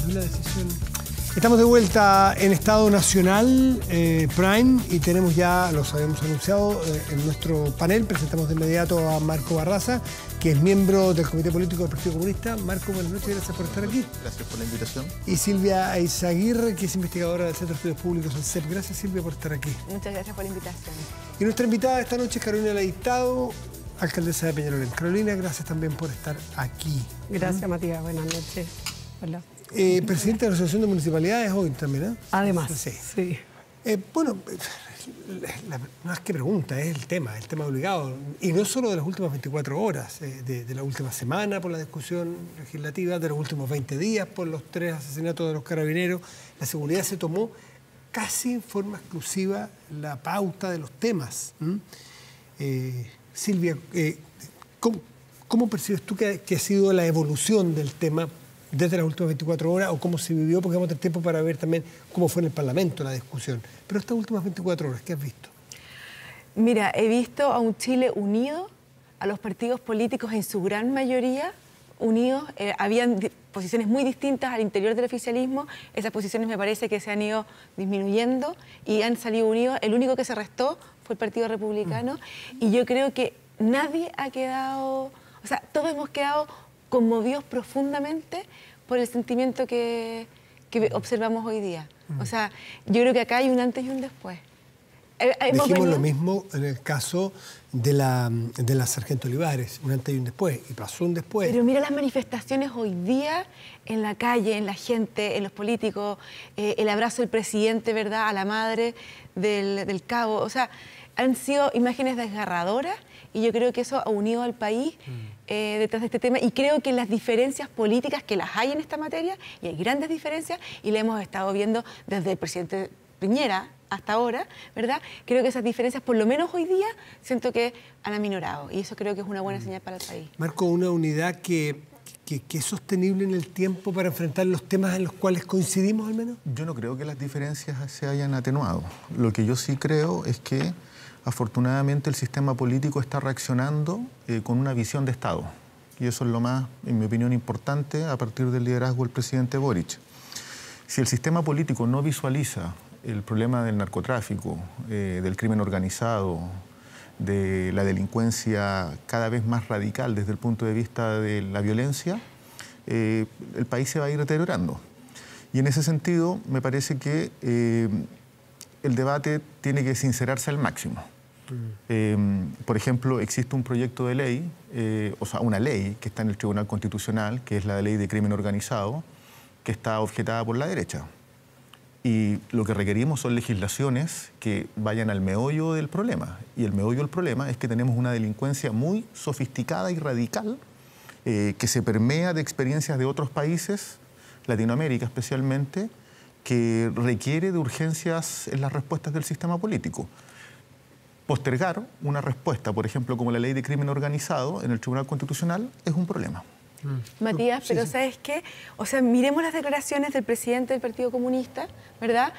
fue la decisión? Estamos de vuelta en Estado Nacional Prime y tenemos ya, los habíamos anunciado, en nuestro panel. Presentamos de inmediato a Marco Barraza, que es miembro del Comité Político del Partido Comunista. Marco, buenas noches, gracias por estar aquí. Gracias por la invitación. Y Silvia Eizaguirre, que es investigadora del Centro de Estudios Públicos, el CEP. Gracias, Silvia, por estar aquí. Muchas gracias por la invitación. Y nuestra invitada esta noche es Carolina Leitao, alcaldesa de Peñalolén. Carolina, gracias también por estar aquí. Gracias, Matías. Buenas noches. Hola. Presidente de la Asociación de Municipalidades hoy también, ¿eh? Además, sí. Bueno, no es que pregunta, es el tema obligado. Y no solo de las últimas 24 horas, de la última semana por la discusión legislativa, de los últimos 20 días por los 3 asesinatos de los carabineros. La seguridad se tomó casi en forma exclusiva la pauta de los temas. Silvia, ¿cómo percibes tú que ha sido la evolución del tema desde las últimas 24 horas o cómo se vivió? Porque vamos a tener tiempo para ver también cómo fue en el Parlamento la discusión. Pero estas últimas 24 horas, ¿qué has visto? Mira, he visto a un Chile unido, a los partidos políticos en su gran mayoría unidos. Habían posiciones muy distintas al interior del oficialismo. Esas posiciones me parece que se han ido disminuyendo y han salido unidos. El único que se restó fue el Partido Republicano. Y yo creo que nadie ha quedado... O sea, todos hemos quedado conmovidos profundamente por el sentimiento que observamos hoy día. O sea, yo creo que acá hay un antes y un después. Dijimos lo mismo en el caso de la Sargento Olivares, un antes y un después, y pasó un después. Pero mira las manifestaciones hoy día en la calle, en la gente, en los políticos, el abrazo del presidente, ¿verdad?, a la madre del cabo. O sea, han sido imágenes desgarradoras y yo creo que eso ha unido al país detrás de este tema, y creo que las diferencias políticas, que las hay en esta materia, y hay grandes diferencias, y las hemos estado viendo desde el presidente Piñera hasta ahora, ¿verdad? Creo que esas diferencias, por lo menos hoy día, siento que han aminorado, y eso creo que es una buena señal para el país. Marco, una unidad que es sostenible en el tiempo para enfrentar los temas en los cuales coincidimos al menos. Yo no creo que las diferencias se hayan atenuado. Lo que yo sí creo es que afortunadamente el sistema político está reaccionando con una visión de Estado. Y eso es lo más, en mi opinión, importante a partir del liderazgo del presidente Boric. Si el sistema político no visualiza el problema del narcotráfico, del crimen organizado, de la delincuencia cada vez más radical desde el punto de vista de la violencia, el país se va a ir deteriorando. Y en ese sentido, me parece que el debate tiene que sincerarse al máximo. Por ejemplo, existe un proyecto de ley, o sea, una ley que está en el Tribunal Constitucional, que es la ley de crimen organizado, que está objetada por la derecha. Y lo que requerimos son legislaciones que vayan al meollo del problema. Y el meollo del problema es que tenemos una delincuencia muy sofisticada y radical, que se permea de experiencias de otros países, Latinoamérica especialmente, que requiere de urgencias en las respuestas del sistema político. Postergar una respuesta, por ejemplo, como la ley de crimen organizado en el Tribunal Constitucional, es un problema. Matías, pero sí. ¿Sabes qué? O sea, miremos las declaraciones del presidente del Partido Comunista, ¿verdad?,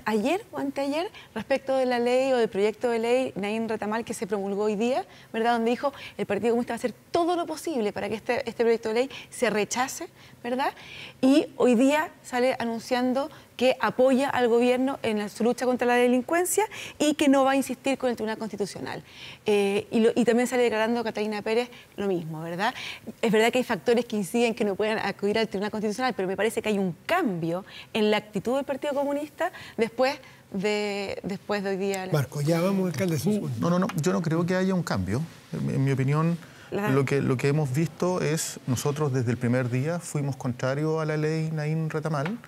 ayer o anteayer, respecto de la ley o del proyecto de ley Naín Retamal que se promulgó hoy día, ¿verdad?, donde dijo el Partido Comunista va a hacer todo lo posible para que este proyecto de ley se rechace, ¿verdad? Y hoy día sale anunciando que apoya al gobierno en su lucha contra la delincuencia y que no va a insistir con el Tribunal Constitucional. Y también sale declarando Catalina Pérez lo mismo, ¿verdad? Es verdad que hay factores que inciden que no puedan acudir al Tribunal Constitucional, pero me parece que hay un cambio en la actitud del Partido Comunista después de hoy día. Marco, ya vamos, alcalde. No, yo no creo que haya un cambio. En mi opinión, lo que hemos visto es, nosotros desde el primer día fuimos contrarios a la ley Naín Retamal,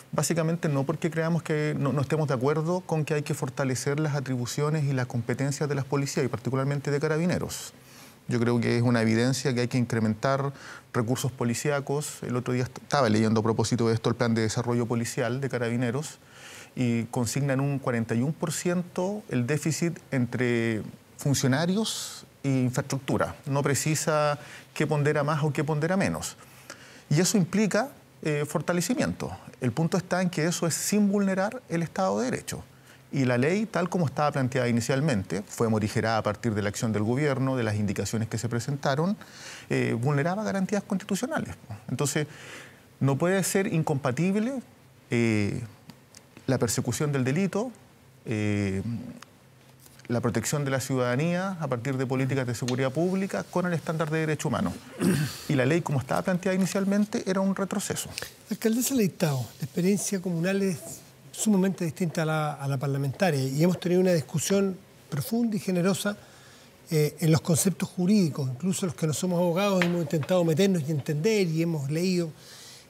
básicamente no porque creamos que no estemos de acuerdo con que hay que fortalecer las atribuciones y las competencias de las policías y particularmente de carabineros. Yo creo que es una evidencia que hay que incrementar recursos policíacos. El otro día estaba leyendo a propósito de esto el plan de desarrollo policial de carabineros y consignan un 41% el déficit entre funcionarios e infraestructura. No precisa qué pondera más o qué pondera menos. Y eso implica fortalecimiento. El punto está en que eso es sin vulnerar el Estado de Derecho. Y la ley, tal como estaba planteada inicialmente, fue morigerada a partir de la acción del gobierno, de las indicaciones que se presentaron, vulneraba garantías constitucionales. Entonces, No puede ser incompatible la persecución del delito, la protección de la ciudadanía a partir de políticas de seguridad pública con el estándar de derecho humano. Y la ley, como estaba planteada inicialmente, era un retroceso. Alcaldesa Leitao, la experiencia comunal es sumamente distinta a la parlamentaria y hemos tenido una discusión profunda y generosa en los conceptos jurídicos, incluso los que no somos abogados hemos intentado meternos y entender y hemos leído,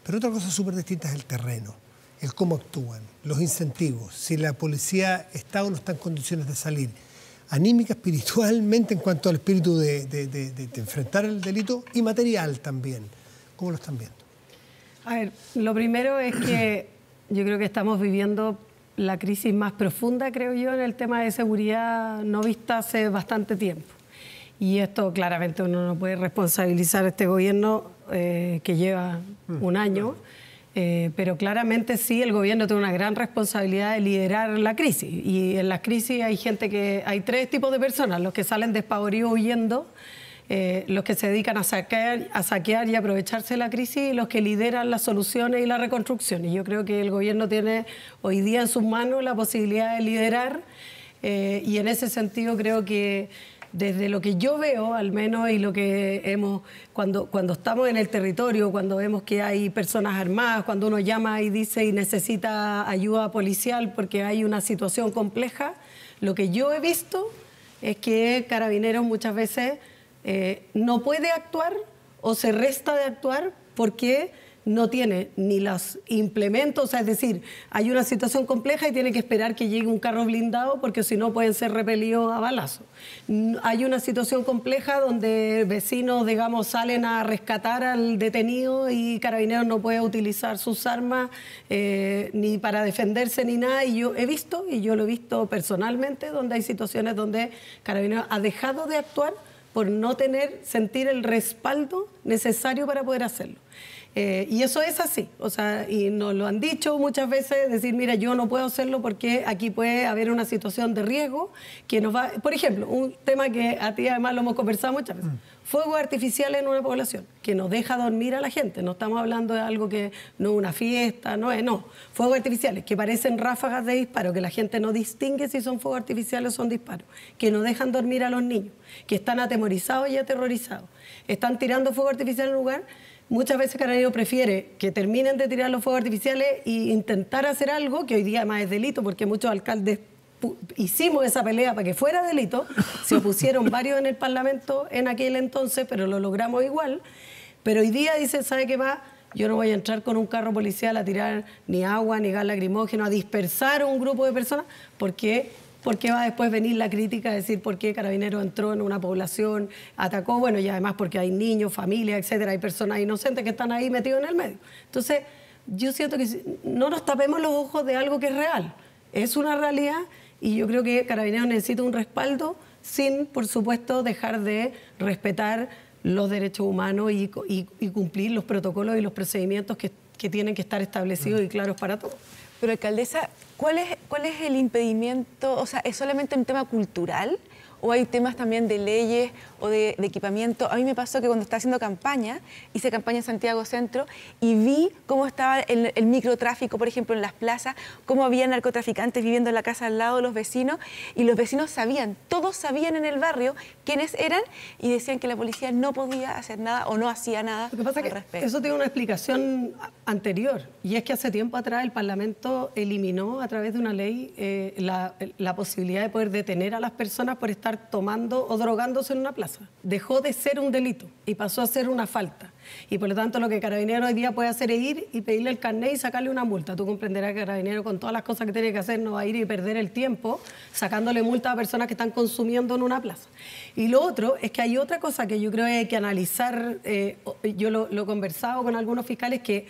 pero otra cosa súper distinta es el terreno, el cómo actúan, los incentivos, si la policía está o no está en condiciones de salir, anímica, espiritualmente en cuanto al espíritu de enfrentar el delito y material también. ¿Cómo lo están viendo? A ver, lo primero es que yo creo que estamos viviendo la crisis más profunda, creo yo, en el tema de seguridad no vista hace bastante tiempo. Y esto claramente uno no puede responsabilizar a este gobierno que lleva un año, pero claramente sí el gobierno tiene una gran responsabilidad de liderar la crisis. Y en las crisis hay tres tipos de personas: los que salen despavoridos huyendo, los que se dedican a saquear y aprovecharse de la crisis, y los que lideran las soluciones y la reconstrucción. Y yo creo que el gobierno tiene hoy día en sus manos la posibilidad de liderar, y en ese sentido creo que desde lo que yo veo, al menos, y lo que hemos, cuando estamos en el territorio, cuando vemos que hay personas armadas, cuando uno llama y dice y necesita ayuda policial porque hay una situación compleja, lo que yo he visto es que Carabineros muchas veces no puede actuar o se resta de actuar porque no tiene ni los implementos, o sea, es decir, hay una situación compleja y tiene que esperar que llegue un carro blindado porque si no pueden ser repelidos a balazo. Hay una situación compleja donde vecinos, digamos, salen a rescatar al detenido y Carabineros no puede utilizar sus armas ni para defenderse ni nada. Y yo he visto, y yo lo he visto personalmente, donde hay situaciones donde Carabineros ha dejado de actuar por no sentir el respaldo necesario para poder hacerlo. Y eso es así, o sea, y nos lo han dicho muchas veces, decir, mira, yo no puedo hacerlo porque aquí puede haber una situación de riesgo que nos va... Por ejemplo, un tema que a ti además lo hemos conversado muchas veces, fuegos artificiales en una población, que nos deja dormir a la gente, no estamos hablando de algo que no es una fiesta, no, fuegos artificiales que parecen ráfagas de disparo, que la gente no distingue si son fuegos artificiales o son disparos, que no dejan dormir a los niños, que están atemorizados y aterrorizados, están tirando fuego artificial en un lugar. Muchas veces Carabineros prefiere que terminen de tirar los fuegos artificiales e intentar hacer algo, que hoy día además es delito, porque muchos alcaldes hicimos esa pelea para que fuera delito, se opusieron varios en el Parlamento en aquel entonces, pero lo logramos igual. Pero hoy día dicen, ¿sabe qué va? Yo no voy a entrar con un carro policial a tirar ni agua, ni gas lacrimógeno, a dispersar a un grupo de personas, porque va a después venir la crítica, decir por qué Carabineros entró en una población, atacó, bueno, y además porque hay niños, familias, etcétera, hay personas inocentes que están ahí metidos en el medio. Entonces, yo siento que no nos tapemos los ojos de algo que es real, es una realidad, y yo creo que Carabineros necesita un respaldo sin, por supuesto, dejar de respetar los derechos humanos y cumplir los protocolos y los procedimientos que tienen que estar establecidos y claros para todos. Pero, alcaldesa, ¿cuál es el impedimento? O sea, ¿es solamente un tema cultural o hay temas también de leyes o de equipamiento? A mí me pasó que cuando estaba haciendo campaña, hice campaña en Santiago Centro y vi cómo estaba el microtráfico, por ejemplo, en las plazas, cómo había narcotraficantes viviendo en la casa al lado de los vecinos, y los vecinos sabían, todos sabían en el barrio quiénes eran y decían que la policía no podía hacer nada o no hacía nada al respecto. Lo que pasa es que eso tiene una explicación anterior, y es que hace tiempo atrás el Parlamento eliminó a través de una ley la posibilidad de poder detener a las personas por estar tomando o drogándose en una plaza. Dejó de ser un delito y pasó a ser una falta. Y por lo tanto lo que Carabineros hoy día puede hacer es ir y pedirle el carnet y sacarle una multa. Tú comprenderás que Carabineros, con todas las cosas que tiene que hacer, no va a ir y perder el tiempo sacándole multa a personas que están consumiendo en una plaza. Y lo otro es que hay otra cosa que yo creo que hay que analizar, yo lo he conversado con algunos fiscales, que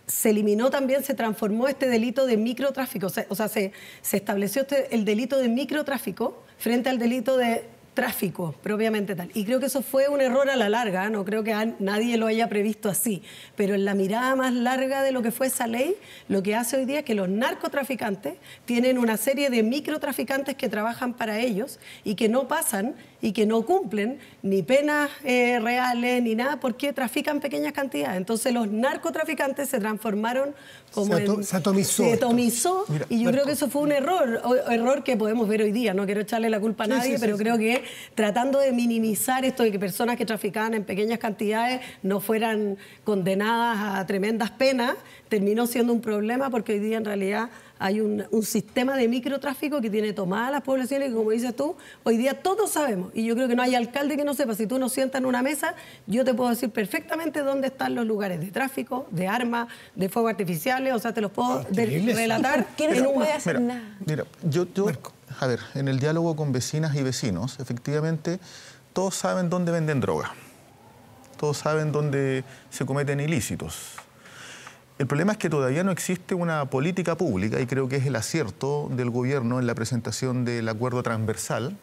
se eliminó también, se transformó este delito de microtráfico, o sea, se estableció el delito de microtráfico frente al delito de tráfico propiamente tal. Y creo que eso fue un error a la larga, no creo que nadie lo haya previsto así, pero en la mirada más larga de lo que fue esa ley, lo que hace hoy día es que los narcotraficantes tienen una serie de microtraficantes que trabajan para ellos y que no pasan y que no cumplen ni penas reales ni nada porque trafican pequeñas cantidades. Entonces los narcotraficantes se transformaron como se atomizó. Se atomizó. Mira, y yo creo que eso fue un error que podemos ver hoy día. No quiero echarle la culpa a nadie, pero creo que tratando de minimizar esto de que personas que traficaban en pequeñas cantidades no fueran condenadas a tremendas penas, terminó siendo un problema porque hoy día en realidad hay un sistema de microtráfico que tiene tomadas las poblaciones y como dices tú, hoy día todos sabemos y yo creo que no hay alcalde que no sepa. Si tú nos sientas en una mesa, yo te puedo decir perfectamente dónde están los lugares de tráfico, de armas, de fuegos artificiales, o sea, te los puedo relatar. ¿Quién no puede hacer nada? Mira, yo a ver, en el diálogo con vecinas y vecinos, efectivamente, todos saben dónde venden droga, todos saben dónde se cometen ilícitos. El problema es que todavía no existe una política pública, y creo que es el acierto del gobierno en la presentación del acuerdo transversal,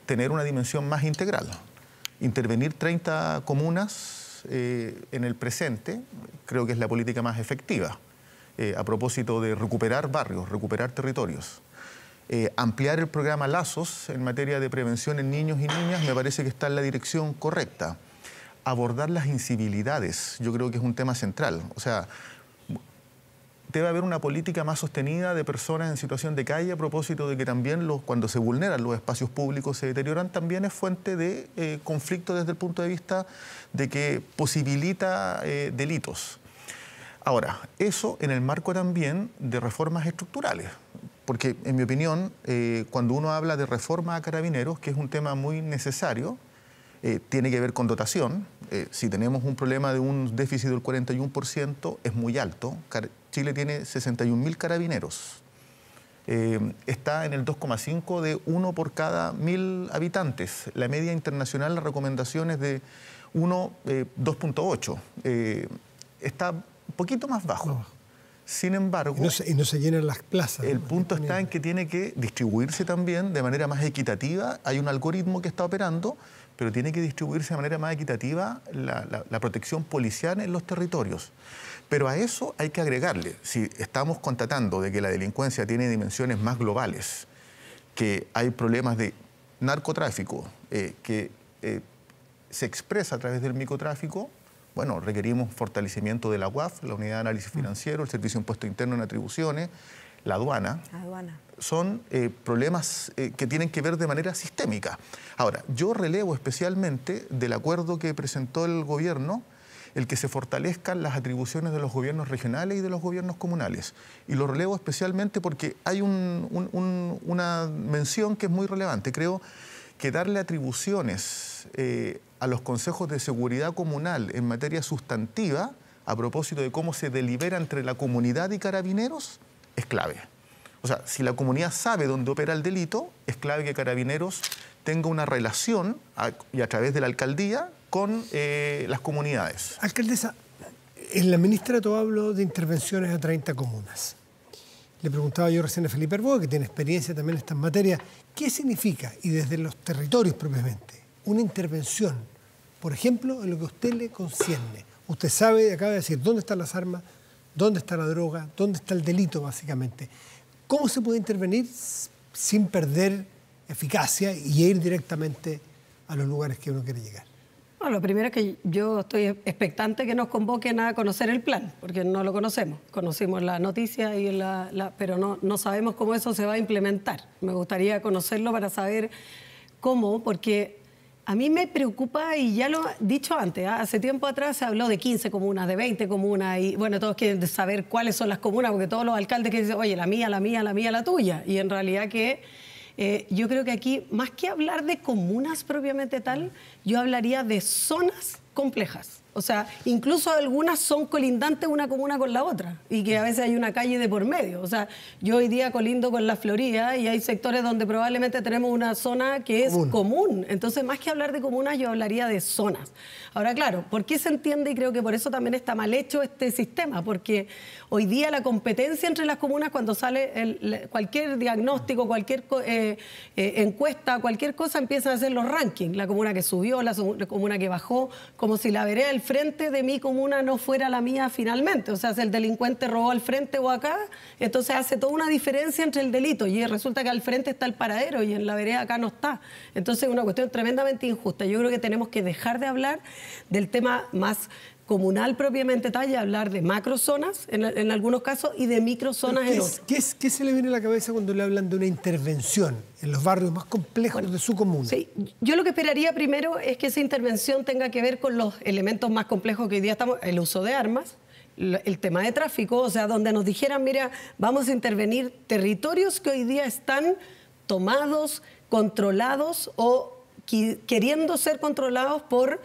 tener una dimensión más integral. Intervenir 30 comunas en el presente creo que es la política más efectiva, a propósito de recuperar barrios, recuperar territorios. Ampliar el programa Lazos en materia de prevención en niños y niñas me parece que está en la dirección correcta. Abordar las incivilidades, yo creo que es un tema central. O sea, debe haber una política más sostenida de personas en situación de calle a propósito de que también cuando se vulneran los espacios públicos, se deterioran, también es fuente de conflicto desde el punto de vista de que posibilita delitos. Ahora, eso en el marco también de reformas estructurales, porque en mi opinión, cuando uno habla de reforma a Carabineros, que es un tema muy necesario, tiene que ver con dotación. Si tenemos un problema de un déficit del 41%, es muy alto. Chile tiene 61.000 carabineros. Está en el 2,5 de 1 por cada 1.000 habitantes. La media internacional, la recomendación es de 2,8. Está un poquito más bajo. No. Sin embargo... Y no se llenan las plazas. El punto está en que tiene que distribuirse también de manera más equitativa. Hay un algoritmo que está operando, pero tiene que distribuirse de manera más equitativa la protección policial en los territorios. Pero a eso hay que agregarle, si estamos constatando de que la delincuencia tiene dimensiones más globales, que hay problemas de narcotráfico que se expresa a través del microtráfico, bueno, requerimos fortalecimiento de la UAF, la Unidad de Análisis Financiero, el Servicio de Impuesto Interno en Atribuciones, la aduana. Son problemas que tienen que ver de manera sistémica. Ahora, yo relevo especialmente del acuerdo que presentó el gobierno el que se fortalezcan las atribuciones de los gobiernos regionales y de los gobiernos comunales. Y lo relevo especialmente porque hay una mención que es muy relevante. Creo que darle atribuciones a los consejos de seguridad comunal en materia sustantiva, a propósito de cómo se delibera entre la comunidad y Carabineros, es clave. O sea, si la comunidad sabe dónde opera el delito, es clave que Carabineros tenga una relación, y a través de la alcaldía, con las comunidades. Alcaldesa, en la ministrato hablo de intervenciones a 30 comunas. Le preguntaba yo recién a Felipe Arboe, que tiene experiencia también en estas materias, ¿qué significa, y desde los territorios propiamente, una intervención, por ejemplo, en lo que a usted le concierne? Usted sabe, acaba de decir, dónde están las armas, dónde está la droga, dónde está el delito, básicamente. ¿Cómo se puede intervenir sin perder eficacia y ir directamente a los lugares que uno quiere llegar? Bueno, lo primero es que yo estoy expectante que nos convoquen a conocer el plan, porque no lo conocemos. Conocimos la noticia, pero no sabemos cómo eso se va a implementar. Me gustaría conocerlo para saber cómo, porque a mí me preocupa, y ya lo he dicho antes, hace tiempo atrás se habló de 15 comunas, de 20 comunas, y bueno, todos quieren saber cuáles son las comunas, porque todos los alcaldes que dicen, oye, la mía, la mía, la mía, la tuya. Y en realidad que... yo creo que aquí, más que hablar de comunas propiamente tal, yo hablaría de zonas complejas. O sea, incluso algunas son colindantes una comuna con la otra y que a veces hay una calle de por medio. O sea, yo hoy día colindo con la Florida y hay sectores donde probablemente tenemos una zona que es común. Entonces, más que hablar de comunas, yo hablaría de zonas. Ahora, claro, ¿por qué se entiende? Y creo que por eso también está mal hecho este sistema, porque hoy día la competencia entre las comunas, cuando sale cualquier diagnóstico, cualquier encuesta, cualquier cosa, empiezan a hacer los rankings. La comuna que subió, la comuna que bajó, como si la vereda del frente de mi comuna no fuera la mía finalmente. O sea, si el delincuente robó al frente o acá, entonces hace toda una diferencia entre el delito y resulta que al frente está el paradero y en la vereda acá no está. Entonces es una cuestión tremendamente injusta. Yo creo que tenemos que dejar de hablar del tema más comunal propiamente tal y hablar de macrozonas en algunos casos y de microzonas en otros. ¿Qué se le viene a la cabeza cuando le hablan de una intervención en los barrios más complejos de su comuna? Sí, yo lo que esperaría primero es que esa intervención tenga que ver con los elementos más complejos que hoy día estamos, el uso de armas, el tema de tráfico, o sea, donde nos dijeran, mira, vamos a intervenir territorios que hoy día están tomados, controlados o queriendo ser controlados por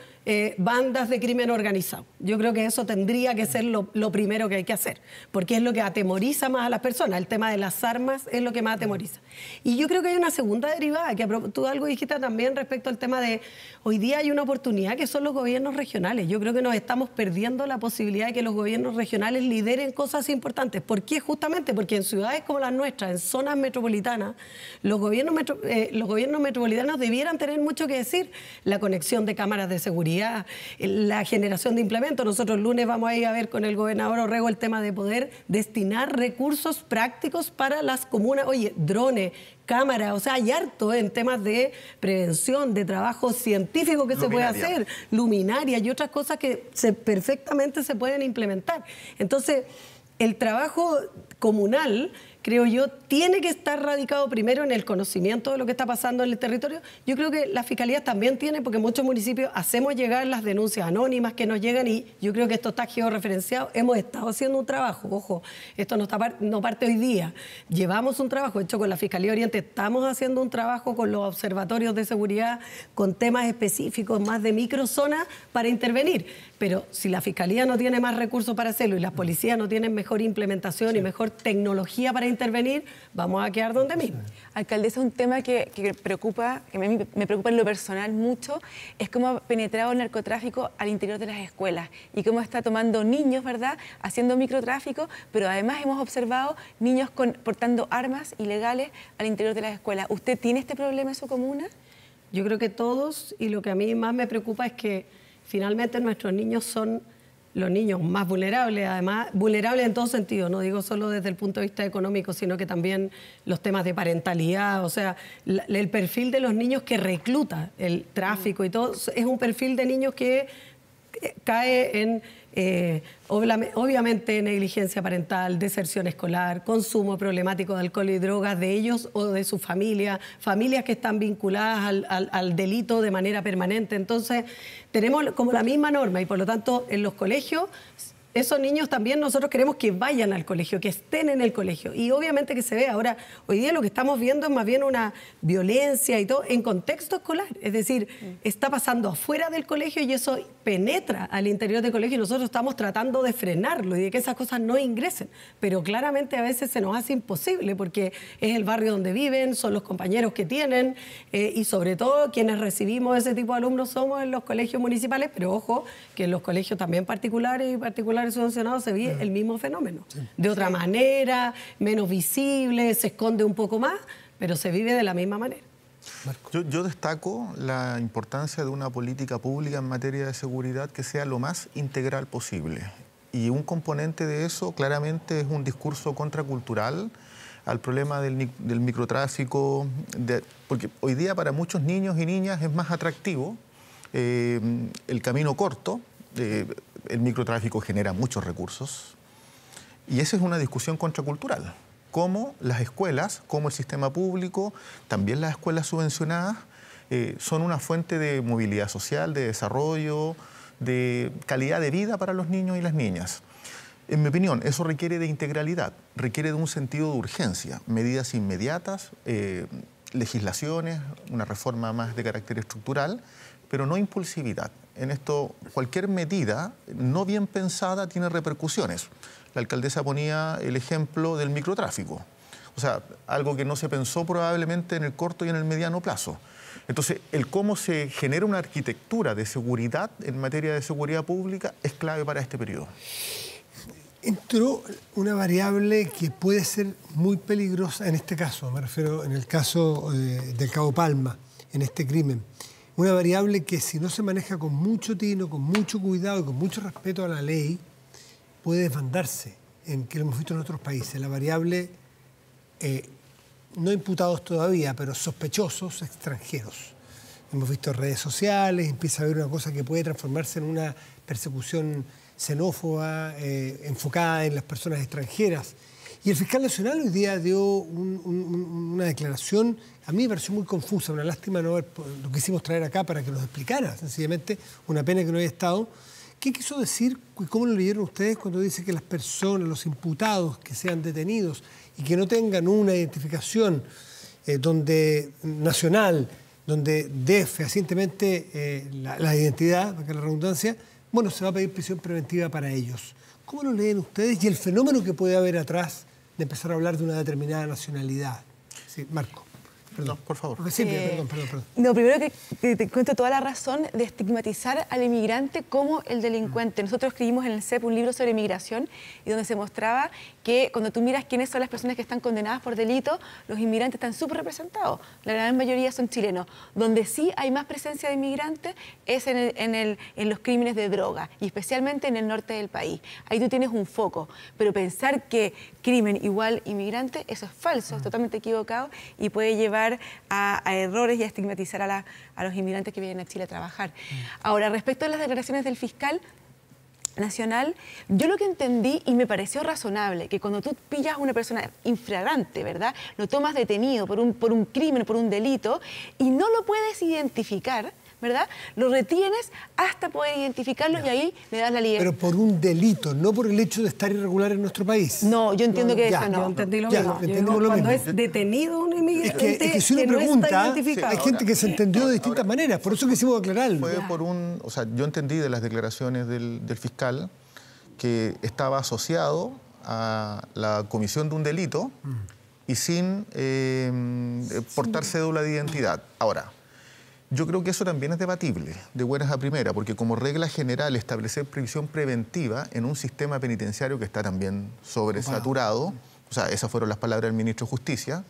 bandas de crimen organizado. Yo creo que eso tendría que ser lo primero que hay que hacer, porque es lo que atemoriza más a las personas. El tema de las armas es lo que más atemoriza. Y yo creo que hay una segunda derivada, que tú algo dijiste también respecto al tema de hoy día hay una oportunidad que son los gobiernos regionales. Yo creo que nos estamos perdiendo la posibilidad de que los gobiernos regionales lideren cosas importantes. ¿Por qué? Justamente porque en ciudades como las nuestras, en zonas metropolitanas, los gobiernos metropolitanos debieran tener mucho que decir. La conexión de cámaras de seguridad, la generación de implementos. Nosotros el lunes vamos a ir a ver con el gobernador Orrego el tema de poder destinar recursos prácticos para las comunas. Oye, drones, cámaras, o sea, hay harto en temas de prevención, de trabajo científico que se puede hacer, luminarias y otras cosas que perfectamente se pueden implementar. Entonces, el trabajo comunal, creo yo, tiene que estar radicado primero en el conocimiento de lo que está pasando en el territorio. Yo creo que la Fiscalía también tiene, porque muchos municipios hacemos llegar las denuncias anónimas que nos llegan y yo creo que esto está georreferenciado. Hemos estado haciendo un trabajo, ojo, esto no parte hoy día. Llevamos un trabajo, de hecho con la Fiscalía Oriente estamos haciendo un trabajo con los observatorios de seguridad, con temas específicos, más de microzonas para intervenir. Pero si la Fiscalía no tiene más recursos para hacerlo y las policías no tienen mejor implementación y mejor tecnología para intervenir, vamos a quedar donde mismo. Alcaldesa, un tema que preocupa, que me preocupa en lo personal mucho, es cómo ha penetrado el narcotráfico al interior de las escuelas y cómo está tomando niños, ¿verdad?, haciendo microtráfico, pero además hemos observado niños portando armas ilegales al interior de las escuelas. ¿Usted tiene este problema en su comuna? Yo creo que todos, y lo que a mí más me preocupa es que finalmente nuestros niños son los niños más vulnerables, además vulnerables en todo sentido, no digo solo desde el punto de vista económico, sino que también los temas de parentalidad, o sea, el perfil de los niños que recluta el tráfico y todo, es un perfil de niños que cae en, obviamente, negligencia parental, deserción escolar, consumo problemático de alcohol y drogas de ellos o de su familia, familias que están vinculadas al delito de manera permanente. Entonces, tenemos como la misma norma y, por lo tanto, en los colegios, esos niños también nosotros queremos que vayan al colegio, que estén en el colegio y obviamente que se vea. Ahora, hoy día lo que estamos viendo es más bien una violencia y todo en contexto escolar, es decir, está pasando afuera del colegio y eso penetra al interior del colegio y nosotros estamos tratando de frenarlo y de que esas cosas no ingresen, pero claramente a veces se nos hace imposible porque es el barrio donde viven, son los compañeros que tienen y sobre todo quienes recibimos ese tipo de alumnos somos en los colegios municipales, pero ojo que en los colegios también particulares subvencionados se ve el mismo fenómeno. De otra manera, menos visible, se esconde un poco más, pero se vive de la misma manera. Yo destaco la importancia de una política pública en materia de seguridad que sea lo más integral posible. Y un componente de eso claramente es un discurso contracultural al problema del microtráfico, porque hoy día para muchos niños y niñas es más atractivo el camino corto. El microtráfico genera muchos recursos y esa es una discusión contracultural. Cómo las escuelas, cómo el sistema público, también las escuelas subvencionadas, son una fuente de movilidad social, de desarrollo, de calidad de vida para los niños y las niñas. En mi opinión, eso requiere de integralidad, requiere de un sentido de urgencia, medidas inmediatas, legislaciones, una reforma más de carácter estructural, pero no impulsividad. en esto cualquier medida no bien pensada tiene repercusiones. La alcaldesa ponía el ejemplo del microtráfico. O sea, algo que no se pensó probablemente en el corto y en el mediano plazo. Entonces, el cómo se genera una arquitectura de seguridad en materia de seguridad pública es clave para este periodo. Entró una variable que puede ser muy peligrosa en este caso, me refiero en el caso del Cabo Palma, en este crimen. Una variable que si no se maneja con mucho tino, con mucho cuidado y con mucho respeto a la ley, puede desbandarse, que lo hemos visto en otros países. La variable, no imputados todavía, pero sospechosos extranjeros. Hemos visto redes sociales, empieza a haber una cosa que puede transformarse en una persecución xenófoba, enfocada en las personas extranjeras. Y el fiscal nacional hoy día dio una declaración, a mí me pareció muy confusa, una lástima no haber, lo quisimos traer acá para que nos explicara, sencillamente, una pena que no haya estado. ¿Qué quiso decir y cómo lo leyeron ustedes cuando dice que las personas, los imputados que sean detenidos y que no tengan una identificación nacional, donde dé fehacientemente la identidad, para que la redundancia, bueno, se va a pedir prisión preventiva para ellos? ¿Cómo lo leen ustedes y el fenómeno que puede haber atrás de empezar a hablar de una determinada nacionalidad? Sí, Marco. Perdón, no, por favor. Porque siempre, perdón. No, primero que te cuento toda la razón de estigmatizar al inmigrante como el delincuente. Nosotros escribimos en el CEP un libro sobre migración y donde se mostraba que cuando tú miras quiénes son las personas que están condenadas por delito, los inmigrantes están súper representados. La gran mayoría son chilenos. Donde sí hay más presencia de inmigrantes es en los crímenes de droga y especialmente en el norte del país. Ahí tú tienes un foco. Pero pensar que crimen igual inmigrante, eso es falso, es totalmente equivocado y puede llevar a errores y a estigmatizar a los inmigrantes que vienen a Chile a trabajar. Ahora, respecto a las declaraciones del fiscal nacional, yo lo que entendí y me pareció razonable, que cuando tú pillas a una persona infragante, ¿verdad? Lo tomas detenido por un crimen, por un delito, y no lo puedes identificar, ¿verdad? Lo retienes hasta poder identificarlo y ahí le das la libertad. Pero por un delito, no por el hecho de estar irregular en nuestro país. No, yo entiendo que eso no. Yo entendí lo mismo. Cuando es detenido un inmigrante es que si uno pregunta, hay gente que se entendió de distintas maneras, por eso quisimos aclararlo. Fue o sea, yo entendí de las declaraciones del fiscal que estaba asociado a la comisión de un delito y sin portar cédula de identidad. Ahora, yo creo que eso también es debatible, de buenas a primeras, porque como regla general establecer prisión preventiva en un sistema penitenciario que está también sobresaturado, o sea, esas fueron las palabras del ministro de Justicia,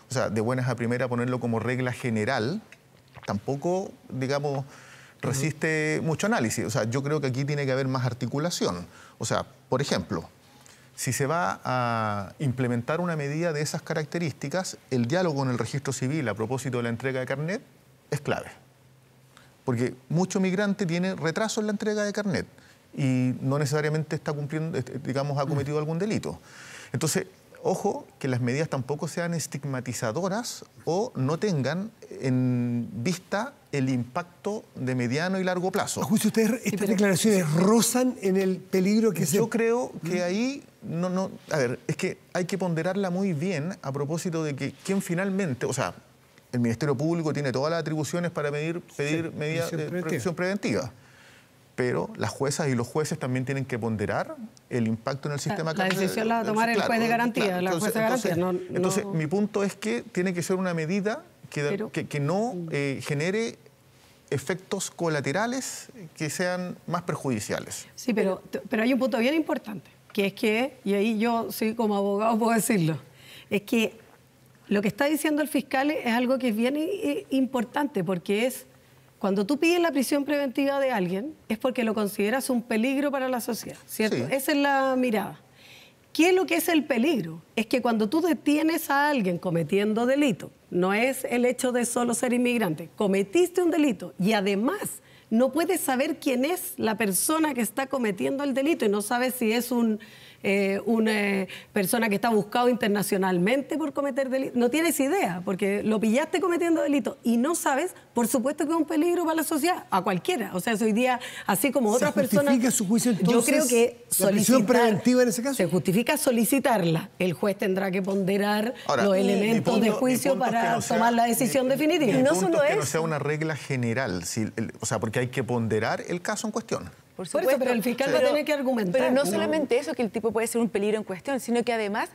o sea, de buenas a primeras ponerlo como regla general, tampoco, digamos, resiste mucho análisis. O sea, yo creo que aquí tiene que haber más articulación. O sea, por ejemplo, si se va a implementar una medida de esas características, el diálogo en el registro civil a propósito de la entrega de carnet es clave, porque mucho migrante tiene retraso en la entrega de carnet y no necesariamente está cumpliendo, digamos, ha cometido algún delito. Entonces, ojo que las medidas tampoco sean estigmatizadoras o no tengan en vista el impacto de mediano y largo plazo. ¿A juicio ustedes estas declaraciones rozan en el peligro que Yo creo que ahí a ver, es que hay que ponderarla muy bien a propósito de que quién finalmente, o sea, el Ministerio Público tiene todas las atribuciones para pedir medidas de prisión preventiva. Pero las juezas y los jueces también tienen que ponderar el impacto en el sistema carcelario. La decisión la va a tomar el juez de garantía, la jueza de garantía. Entonces, mi punto es que tiene que ser una medida que no genere efectos colaterales que sean más perjudiciales. Sí, pero hay un punto bien importante, que es que, y ahí yo sí como abogado puedo decirlo, es que lo que está diciendo el fiscal es algo que es bien importante, porque es cuando tú pides la prisión preventiva de alguien, es porque lo consideras un peligro para la sociedad, ¿cierto? Sí. Esa es la mirada. ¿Qué es lo que es el peligro? Es que cuando tú detienes a alguien cometiendo delito, no es el hecho de solo ser inmigrante, cometiste un delito y además no puedes saber quién es la persona que está cometiendo el delito y no sabes si es un una persona que está buscado internacionalmente por cometer delitos. No tienes idea, porque lo pillaste cometiendo delitos y no sabes, por supuesto que es un peligro para la sociedad, a cualquiera. O sea, hoy día, así como otras personas... ¿Se justifica su juicio entonces? Yo creo que la prisión preventiva en ese caso. Se justifica solicitarla. El juez tendrá que ponderar los elementos de juicio para tomar la decisión definitiva. Y no solo es que no sea una regla general, o sea, porque hay que ponderar el caso en cuestión. Por supuesto, pero el fiscal va a tener que argumentar. Pero no solamente eso, que el tipo puede ser un peligro en cuestión, sino que además,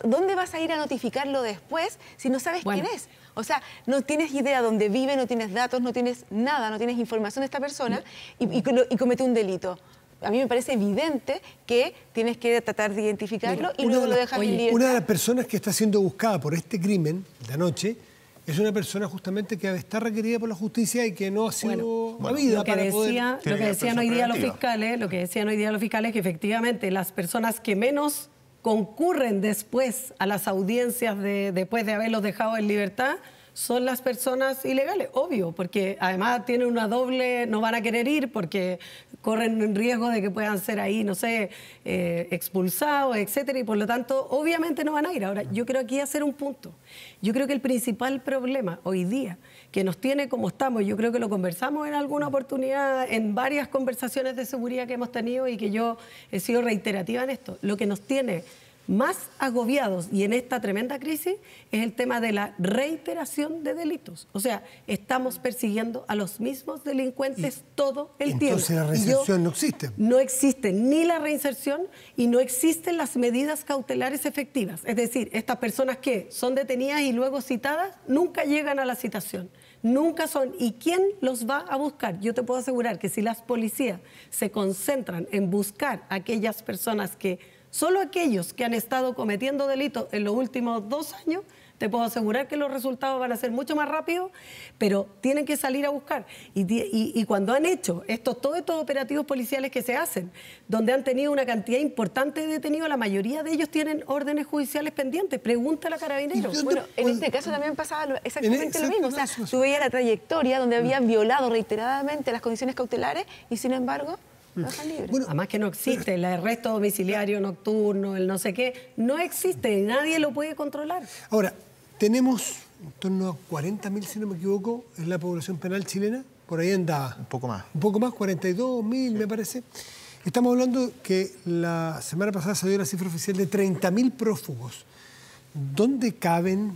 ¿dónde vas a ir a notificarlo después si no sabes quién es? O sea, no tienes idea dónde vive, no tienes datos, no tienes nada, no tienes información de esta persona y comete un delito. A mí me parece evidente que tienes que tratar de identificarlo y luego lo dejas en libertad. Una de las personas que está siendo buscada por este crimen de anoche es una persona justamente que está requerida por la justicia y que no ha sido habida para poder... Lo que decían hoy día los fiscales, que efectivamente las personas que menos concurren después a las audiencias después de haberlos dejado en libertad son las personas ilegales, obvio, porque además tienen una doble, no van a querer ir porque corren riesgo de que puedan ser ahí, no sé, expulsados, etcétera, y por lo tanto, obviamente no van a ir. Ahora, yo creo aquí hacer un punto. Yo creo que el principal problema hoy día que nos tiene como estamos, yo creo que lo conversamos en alguna oportunidad, en varias conversaciones de seguridad que hemos tenido y que yo he sido reiterativa en esto, lo que nos tiene más agobiados y en esta tremenda crisis es el tema de la reiteración de delitos. O sea, estamos persiguiendo a los mismos delincuentes todo el tiempo. Entonces la reinserción no existe. No existe ni la reinserción y no existen las medidas cautelares efectivas. Es decir, estas personas que son detenidas y luego citadas nunca llegan a la citación. Nunca son. ¿Y quién los va a buscar? Yo te puedo asegurar que si las policías se concentran en buscar a aquellas personas solo aquellos que han estado cometiendo delitos en los últimos 2 años, te puedo asegurar que los resultados van a ser mucho más rápidos, pero tienen que salir a buscar. Y cuando han hecho todos estos operativos policiales que se hacen, donde han tenido una cantidad importante de detenidos, la mayoría de ellos tienen órdenes judiciales pendientes. Pregúntale a Carabineros. Bueno, en este caso también pasaba exactamente lo mismo. O sea, tú veías la trayectoria donde habían violado reiteradamente las condiciones cautelares y sin embargo... Bueno, además que no existe el arresto domiciliario nocturno, el no sé qué, no existe, nadie lo puede controlar. Ahora, tenemos en torno a 40.000, si no me equivoco, en la población penal chilena, por ahí andaba. Un poco más. Un poco más, 42.000 me parece. Estamos hablando que la semana pasada se dio la cifra oficial de 30.000 prófugos. ¿Dónde caben,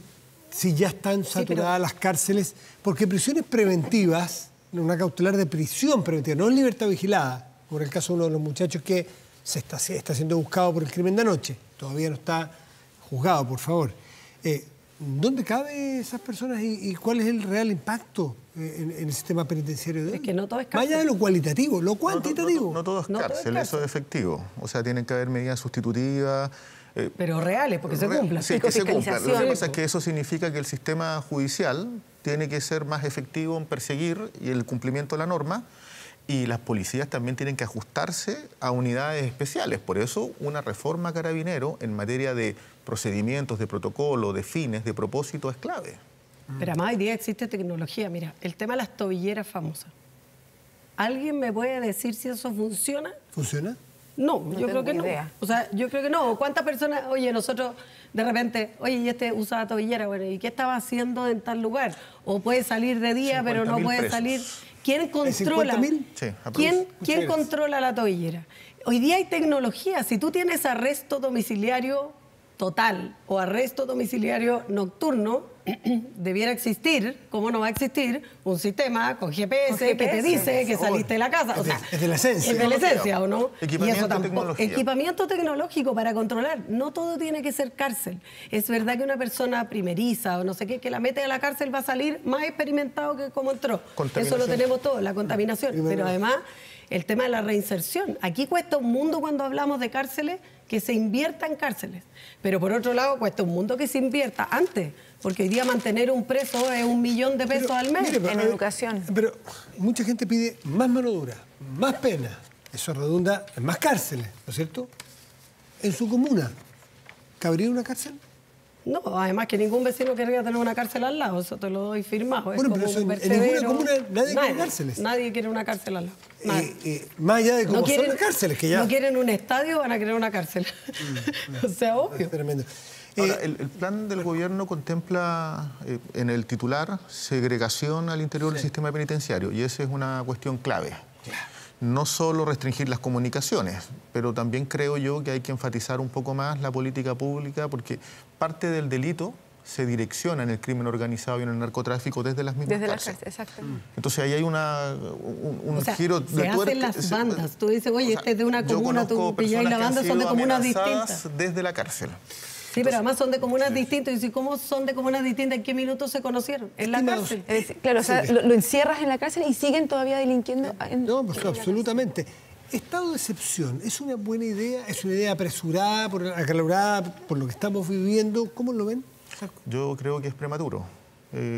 si ya están saturadas las cárceles? Porque prisiones preventivas, una cautelar de prisión preventiva, no en libertad vigilada, por el caso de uno de los muchachos que está siendo buscado por el crimen de anoche. Todavía no está juzgado, por favor. ¿Dónde caben esas personas y cuál es el real impacto en el sistema penitenciario de hoy? Es que no todo es cárcel. Más allá de lo cualitativo, lo cuantitativo. No todo es cárcel, eso es efectivo. O sea, tienen que haber medidas sustitutivas. Pero reales, porque se cumplan. Sí, que se cumplan. Lo que pasa es que eso significa que el sistema judicial tiene que ser más efectivo en perseguir y el cumplimiento de la norma. Y las policías también tienen que ajustarse a unidades especiales. Por eso, una reforma carabinero en materia de procedimientos, de protocolo, de fines, de propósito es clave. Pero además hoy día existe tecnología. Mira, el tema de las tobilleras famosas. ¿Alguien me puede decir si eso funciona? ¿Funciona? No, yo creo que no. O sea, yo creo que no. ¿Cuántas personas, oye, nosotros de repente, oye, y usaba tobillera, bueno, ¿y qué estaba haciendo en tal lugar? O puede salir de día, pero no puede salir... ¿Quién controla? Sí, ¿Quién controla la tobillera? Hoy día hay tecnología. Si tú tienes arresto domiciliario total o arresto domiciliario nocturno, debiera existir, ¿cómo no va a existir? Un sistema con GPS, que te dice que saliste de la casa. O sea, es de la esencia. Es de la esencia, ¿o no? Equipamiento tecnológico para controlar. No todo tiene que ser cárcel. Es verdad que una persona primeriza o no sé qué, que la mete a la cárcel va a salir más experimentado que como entró. Eso lo tenemos todo, la contaminación. Pero además, el tema de la reinserción. Aquí cuesta un mundo cuando hablamos de cárceles que se invierta en cárceles. Pero por otro lado, cuesta un mundo que se invierta antes. Porque hoy día mantener un preso es 1 millón de pesos al mes en educación. Pero mucha gente pide más mano dura, más pena. Eso redunda en más cárceles, ¿no es cierto? En su comuna, ¿cabría una cárcel? No, además que ningún vecino querría tener una cárcel al lado, eso te lo doy firmado. Bueno, pero eso en ninguna comuna nadie quiere cárceles. Nadie quiere una cárcel al lado. Más allá de cómo son las cárceles, que ya... No quieren un estadio, van a querer una cárcel. O sea, obvio. Tremendo. Ahora, el plan del gobierno contempla en el titular segregación al interior del sistema penitenciario, y esa es una cuestión clave. No solo restringir las comunicaciones, pero también creo yo que hay que enfatizar un poco más la política pública, porque parte del delito se direcciona en el crimen organizado y en el narcotráfico desde las mismas cárceles. Exactamente. Entonces ahí hay un giro de tuerca. Se hacen las bandas. Tú dices, oye, este es de una comuna, tú pillas, y la banda son de comunas distintas. Desde la cárcel. Sí, pero además son de comunas distintas. Y si cómo son de comunas distintas, ¿en qué minutos se conocieron? En la cárcel. Claro, o sea, lo encierras en la cárcel y siguen todavía delinquiendo. No, pues absolutamente. Estado de excepción, ¿es una buena idea? ¿Es una idea apresurada, acalorada por lo que estamos viviendo? ¿Cómo lo ven? Yo creo que es prematuro.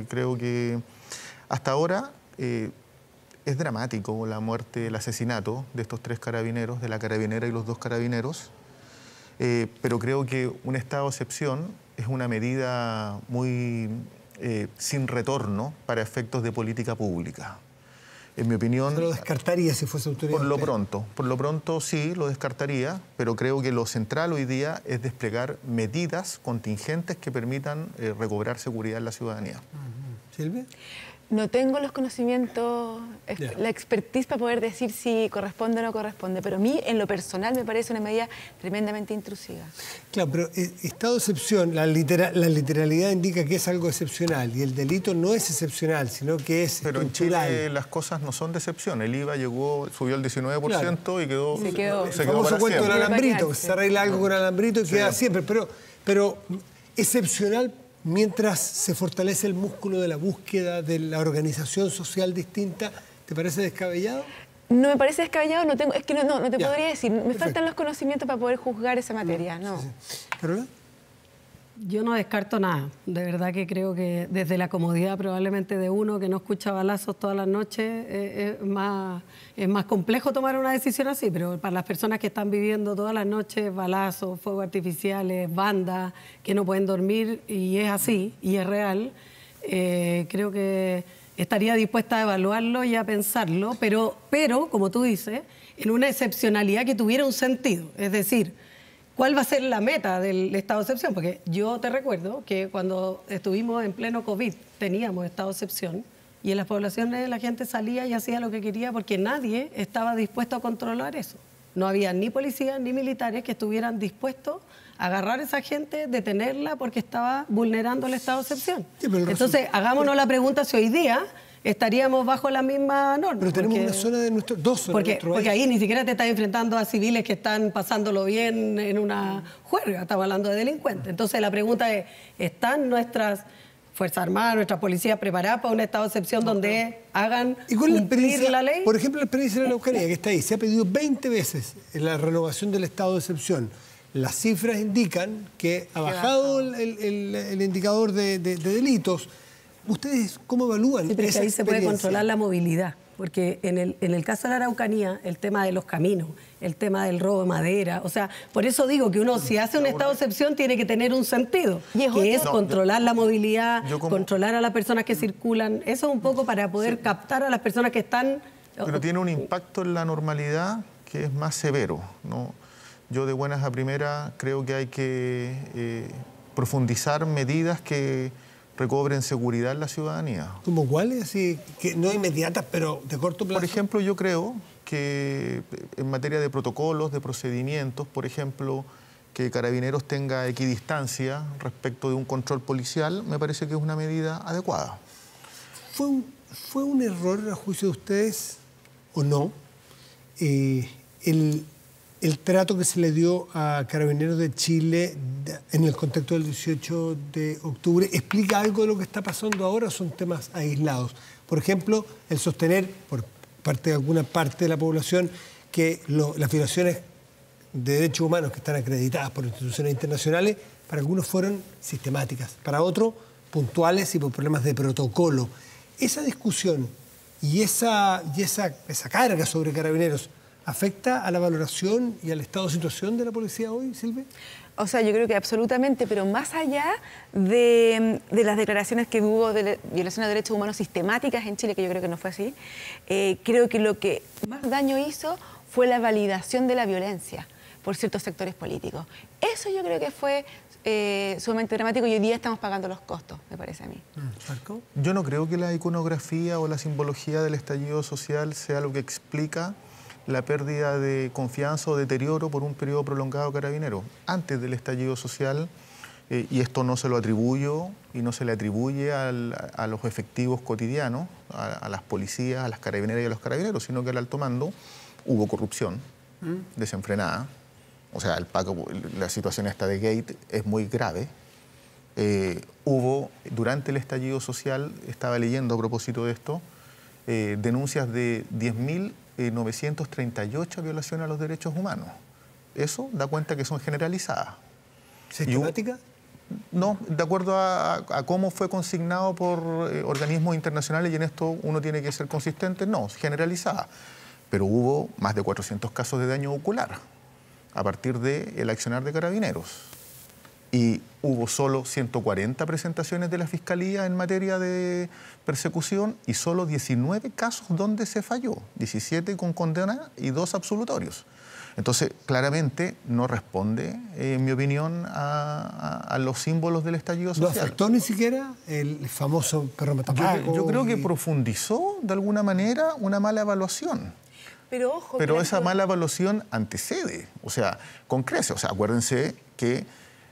Creo que hasta ahora es dramático la muerte, el asesinato de estos 3 carabineros, de la carabinera y los 2 carabineros. Pero creo que un estado de excepción es una medida muy sin retorno para efectos de política pública. En mi opinión... ¿Lo descartaría si fuese autoridad? Por lo pronto sí, lo descartaría, pero creo que lo central hoy día es desplegar medidas contingentes que permitan recobrar seguridad en la ciudadanía. ¿Silvia? No tengo los conocimientos, la expertise para poder decir si corresponde o no corresponde, pero a mí, en lo personal, me parece una medida tremendamente intrusiva. Claro, pero estado de excepción, la literalidad indica que es algo excepcional y el delito no es excepcional, sino que es Pero estructural. en Chile las cosas no son de excepción. El IVA subió al 19% claro. Y quedó se quedó el famoso cuento del alambrito, que se arregla algo con alambrito y queda siempre, pero excepcional mientras se fortalece el músculo de la búsqueda de la organización social distinta. ¿Te parece descabellado? No me parece descabellado, no te podría decir. Me faltan los conocimientos para poder juzgar esa materia. No. Sí. ¿Carola? Yo no descarto nada. De verdad que creo que desde la comodidad probablemente de uno que no escucha balazos todas las noches es más complejo tomar una decisión así, pero para las personas que están viviendo todas las noches balazos, fuegos artificiales, bandas, que no pueden dormir, y es así, y es real, creo que estaría dispuesta a evaluarlo y a pensarlo, pero como tú dices, en una excepcionalidad que tuviera un sentido. Es decir, ¿cuál va a ser la meta del estado de excepción? Porque yo te recuerdo que cuando estuvimos en pleno COVID teníamos estado de excepción y en las poblaciones la gente salía y hacía lo que quería porque nadie estaba dispuesto a controlar eso. No había ni policías ni militares que estuvieran dispuestos a agarrar a esa gente, detenerla porque estaba vulnerando el estado de excepción. Sí, entonces, hagámonos la pregunta si hoy día estaríamos bajo la misma norma. Pero tenemos una zona de nuestro... Dos zonas de nuestro país. Porque ahí ni siquiera te estás enfrentando a civiles que están pasándolo bien en una juerga, estamos hablando de delincuentes. Entonces la pregunta es, ¿están nuestras Fuerzas Armadas, nuestras policías preparadas para un estado de excepción donde hagan cumplir la ley? Por ejemplo, la experiencia de la Araucanía, que está ahí, se ha pedido 20 veces en la renovación del estado de excepción. Las cifras indican que ha bajado el indicador de delitos. ¿Ustedes cómo evalúan sí, pero esa ahí se puede controlar la movilidad, porque en el caso de la Araucanía, el tema de los caminos, el tema del robo de madera, o sea, por eso digo que uno si hace un estado de excepción tiene que tener un sentido, que es controlar la movilidad, controlar a las personas que circulan, eso es un poco para poder captar a las personas que están... Pero tiene un impacto en la normalidad que es más severo, ¿no? Yo de buenas a primeras creo que hay que profundizar medidas que recobren seguridad en la ciudadanía. ¿Cómo cuáles? Así que no inmediatas, pero de corto plazo. Por ejemplo, yo creo que en materia de protocolos, de procedimientos, por ejemplo, que Carabineros tenga equidistancia respecto de un control policial, me parece que es una medida adecuada. ¿Fue un error a juicio de ustedes o no el trato que se le dio a Carabineros de Chile en el contexto del 18 de octubre? ¿Explica algo de lo que está pasando ahora o son temas aislados? Por ejemplo, el sostener por parte de alguna parte de la población que las violaciones de derechos humanos que están acreditadas por instituciones internacionales, para algunos fueron sistemáticas, para otros puntuales y por problemas de protocolo. Esa discusión y esa carga sobre Carabineros, ¿Afecta a la valoración y al estado de situación de la policía hoy, Silvia? O sea, yo creo que absolutamente, pero más allá de las declaraciones que hubo de violación de derechos humanos sistemáticas en Chile, que yo creo que no fue así, creo que lo que más daño hizo fue la validación de la violencia por ciertos sectores políticos. Eso yo creo que fue sumamente dramático y hoy día estamos pagando los costos, me parece a mí. ¿Marco? Yo no creo que la iconografía o la simbología del estallido social sea lo que explica la pérdida de confianza o deterioro por un periodo prolongado de Carabineros. Antes del estallido social, y esto no se lo atribuyo y no se le atribuye a los efectivos cotidianos, a las policías, a las carabineras y a los carabineros, sino que al alto mando hubo corrupción desenfrenada. O sea, la situación esta de Gate es muy grave. Hubo, durante el estallido social, estaba leyendo a propósito de esto, denuncias de 10.938 violaciones a los derechos humanos. Eso da cuenta que son generalizadas. ¿Sistemática? No, de acuerdo a cómo fue consignado por organismos internacionales, y en esto uno tiene que ser consistente, no, generalizada. Pero hubo más de 400 casos de daño ocular a partir del accionar de Carabineros. Y hubo solo 140 presentaciones de la Fiscalía en materia de persecución y solo 19 casos donde se falló, 17 con condena y 2 absolutorios. Entonces, claramente no responde, en mi opinión, a los símbolos del estallido social. ¿No afectó ni siquiera el famoso perro matapaco? Yo creo que profundizó, de alguna manera, una mala evaluación. Pero ojo, pero esa mala evaluación antecede, o sea, con creces. O sea, acuérdense que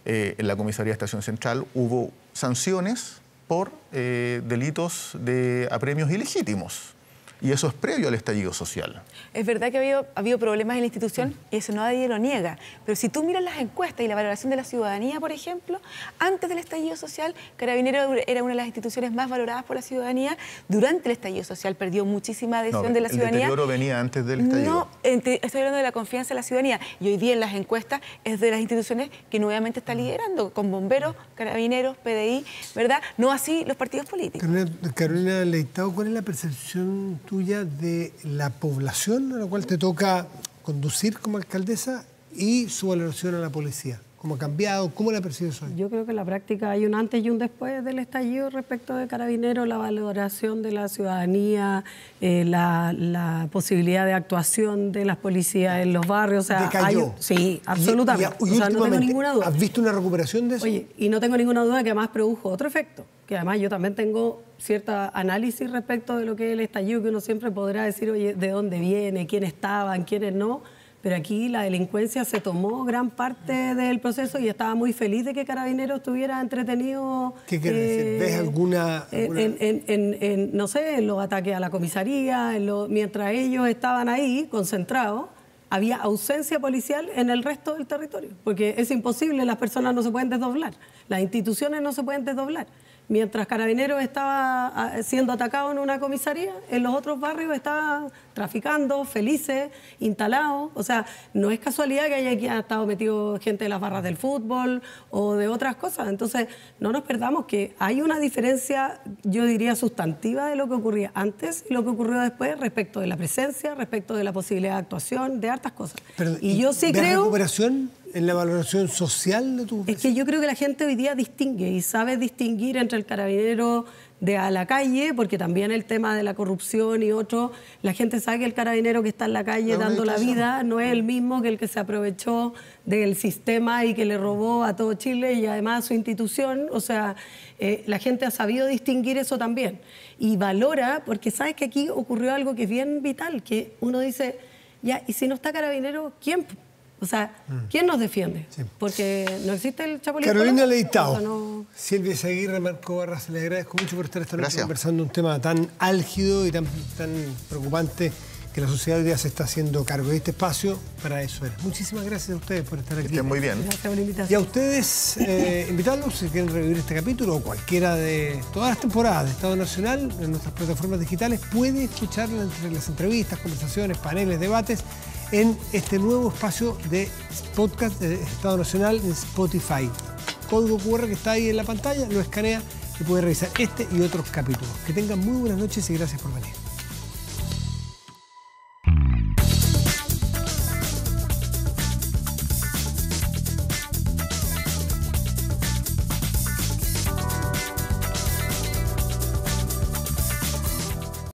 en la Comisaría de Estación Central hubo sanciones por delitos de apremios ilegítimos. Y eso es previo al estallido social. Es verdad que ha habido problemas en la institución y eso nadie lo niega. Pero si tú miras las encuestas y la valoración de la ciudadanía, por ejemplo, antes del estallido social, Carabineros era una de las instituciones más valoradas por la ciudadanía. Durante el estallido social perdió muchísima adhesión de la ciudadanía. El deterioro venía antes del estallido. No, estoy hablando de la confianza de la ciudadanía. Y hoy día en las encuestas es de las instituciones que nuevamente está liderando, con bomberos, Carabineros, PDI, ¿verdad? No así los partidos políticos. Carolina Leitao, ¿cuál es la percepción tuya de la población a la cual te toca conducir como alcaldesa y su valoración a la policía? ¿Cómo ha cambiado? ¿Cómo la percibes hoy? Yo creo que en la práctica hay un antes y un después del estallido respecto de Carabineros, la valoración de la ciudadanía, la posibilidad de actuación de las policías en los barrios. O sea, ¿decayó? Sí, absolutamente. Y o sea, no tengo ninguna duda. ¿Has visto una recuperación de eso? Oye, y no tengo ninguna duda que además produjo otro efecto, que además yo también tengo cierta análisis respecto de lo que es el estallido, que uno siempre podrá decir, oye, de dónde viene, quiénes estaban, quiénes no. Pero aquí la delincuencia se tomó gran parte del proceso y estaba muy feliz de que Carabineros estuviera entretenido. ¿Qué quiere decir? ¿Ves alguna...? No sé, en los ataques a la comisaría, mientras ellos estaban ahí concentrados, había ausencia policial en el resto del territorio, porque es imposible, las personas no se pueden desdoblar, las instituciones no se pueden desdoblar. Mientras Carabineros estaba siendo atacado en una comisaría, en los otros barrios estaban traficando, felices, instalados. O sea, no es casualidad que haya estado metido gente de las barras del fútbol o de otras cosas. Entonces, no nos perdamos que hay una diferencia, yo diría, sustantiva de lo que ocurría antes y lo que ocurrió después respecto de la presencia, respecto de la posibilidad de actuación, de hartas cosas. Pero, y yo sí creo... recuperación en la valoración social de tu... Es que yo creo que la gente hoy día distingue y sabe distinguir entre el carabinero de a la calle, porque también el tema de la corrupción y otro, la gente sabe que el carabinero que está en la calle dando la vida no es el mismo que el que se aprovechó del sistema y que le robó a todo Chile y además a su institución. O sea, la gente ha sabido distinguir eso también y valora, porque sabes que aquí ocurrió algo que es bien vital, que uno dice, ya, y si no está Carabinero, ¿quién? O sea, ¿quién nos defiende? Sí. Porque no existe el Chapulín. Carolina Leitao, Silvia Izaguirre, Marco Barras, les agradezco mucho por estar esta noche conversando un tema tan álgido y tan preocupante que la sociedad hoy día se está haciendo cargo de este espacio. Para eso era. Muchísimas gracias a ustedes por estar aquí. Estén muy bien. Gracias por la invitación. Y a ustedes, invitarlos si quieren revivir este capítulo o cualquiera de todas las temporadas de Estado Nacional en nuestras plataformas digitales. Puede escucharlas entre las entrevistas, conversaciones, paneles, debates en este nuevo espacio de podcast de Estado Nacional en Spotify. Código QR que está ahí en la pantalla, lo escanea y puede revisar este y otros capítulos. Que tengan muy buenas noches y gracias por venir.